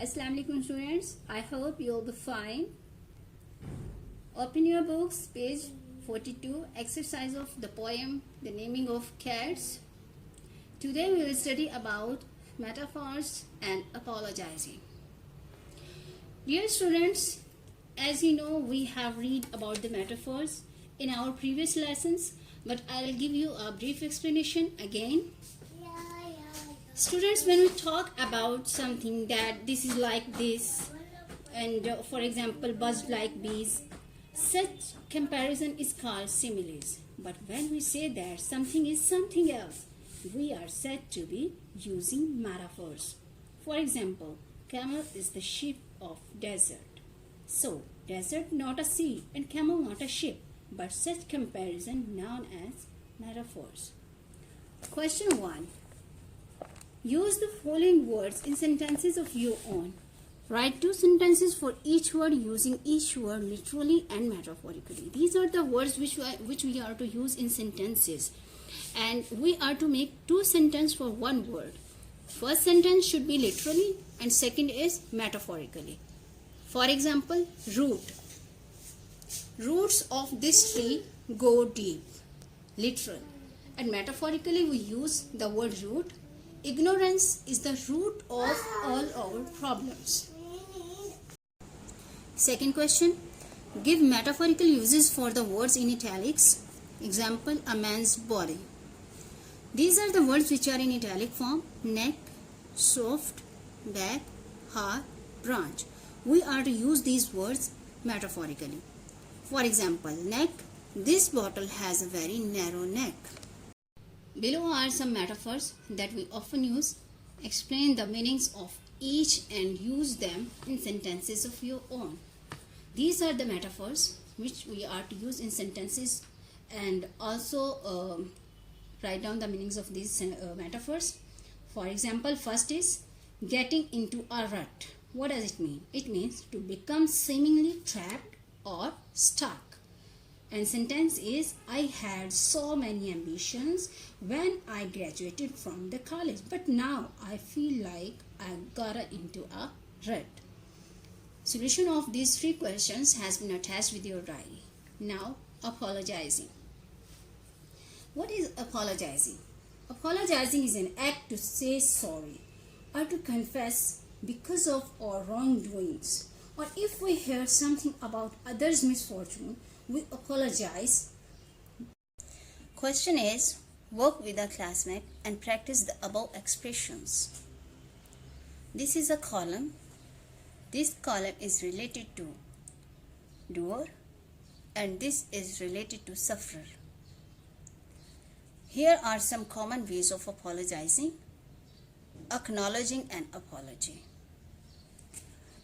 Assalamu alaikum students. I hope you'll be fine. Open your books, page 42, exercise of the poem The Naming of Cats. Today we will study about metaphors and apologizing. Dear students, as you know, we have read about the metaphors in our previous lessons, but I'll give you a brief explanation again. Students, when we talk about something that this is like this, and for example, buzzed like bees, such comparison is called similes. But when we say that something is something else, we are said to be using metaphors. For example, camel is the sheep of desert. So, desert not a sea and camel not a ship, but such comparison known as metaphors. Question 1. Use the following words in sentences of your own. Write 2 sentences for each word using each word literally and metaphorically. These are the words which we are to use in sentences. And we are to make 2 sentences for one word. First sentence should be literally and second is metaphorically. For example, root. Roots of this tree go deep. Literal. And metaphorically we use the word root. Ignorance is the root of all our problems. Second question. Give metaphorical uses for the words in italics. Example, a man's body. These are the words which are in italic form. Neck, soft, back, heart, branch. We are to use these words metaphorically. For example, neck. This bottle has a very narrow neck. Below are some metaphors that we often use. Explain the meanings of each and use them in sentences of your own. These are the metaphors which we are to use in sentences, and also write down the meanings of these metaphors. For example, first is getting into a rut. What does it mean? It means to become seemingly trapped or stuck. And sentence is, I had so many ambitions when I graduated from the college, but now I feel like I got into a rut. Solution of these 3 questions has been attached with your diary. Now, apologizing. What is apologizing? Apologizing is an act to say sorry or to confess because of our wrongdoings, or if we hear something about others' misfortune, we apologize. Question is, work with a classmate and practice the above expressions. This is a column. This column is related to doer and this is related to sufferer. Here are some common ways of apologizing. Acknowledging an apology.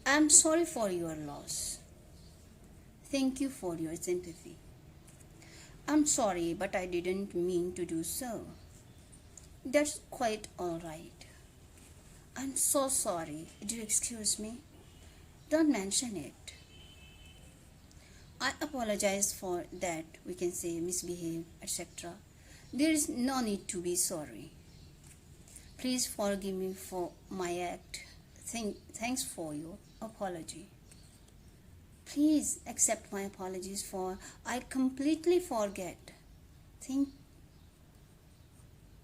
I am sorry for your loss. Thank you for your sympathy. I'm sorry, but I didn't mean to do so. That's quite all right. I'm so sorry. Do you excuse me? Don't mention it. I apologize for that. We can say misbehave, etc. There is no need to be sorry. Please forgive me for my act. Thanks for your apology. Please accept my apologies for I completely forget.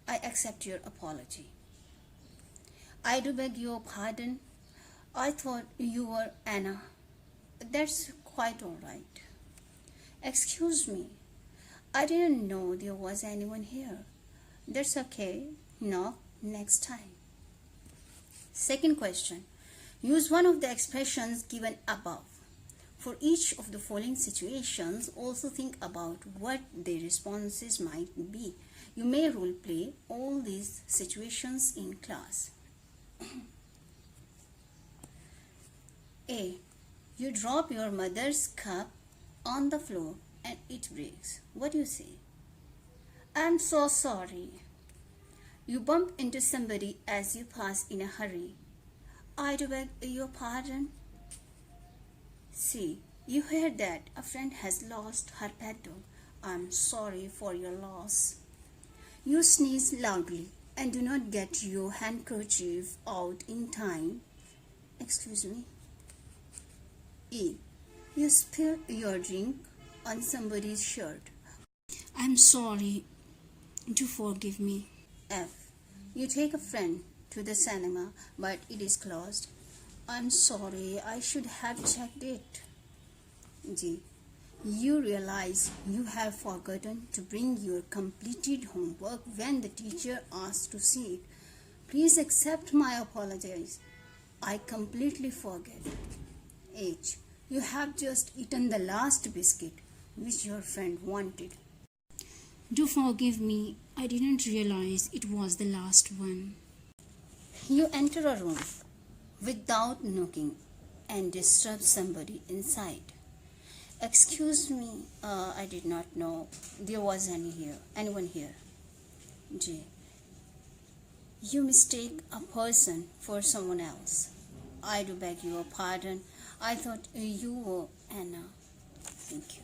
I accept your apology. I do beg your pardon. I thought you were Anna. That's quite all right. Excuse me. I didn't know there was anyone here. That's okay. No, next time. Second question. Use one of the expressions given above. For each of the following situations, also think about what the responses might be. You may role play all these situations in class. A. You drop your mother's cup on the floor and it breaks. What do you say? I'm so sorry. You bump into somebody as you pass in a hurry. I do beg your pardon. C. You hear that a friend has lost her pet dog. I'm sorry for your loss. You sneeze loudly and do not get your handkerchief out in time. Excuse me. E. You spill your drink on somebody's shirt. I'm sorry. Do forgive me. F. You take a friend to the cinema, but it is closed. I'm sorry, I should have checked it. G. You realize you have forgotten to bring your completed homework when the teacher asks to see it. Please accept my apologies. I completely forget. H. You have just eaten the last biscuit which your friend wanted. Do forgive me. I didn't realize it was the last one. You enter a room without knocking and disturb somebody inside. Excuse me, I did not know there was anyone here. J. You mistake a person for someone else. I do beg your pardon. I thought you were Anna. Thank you.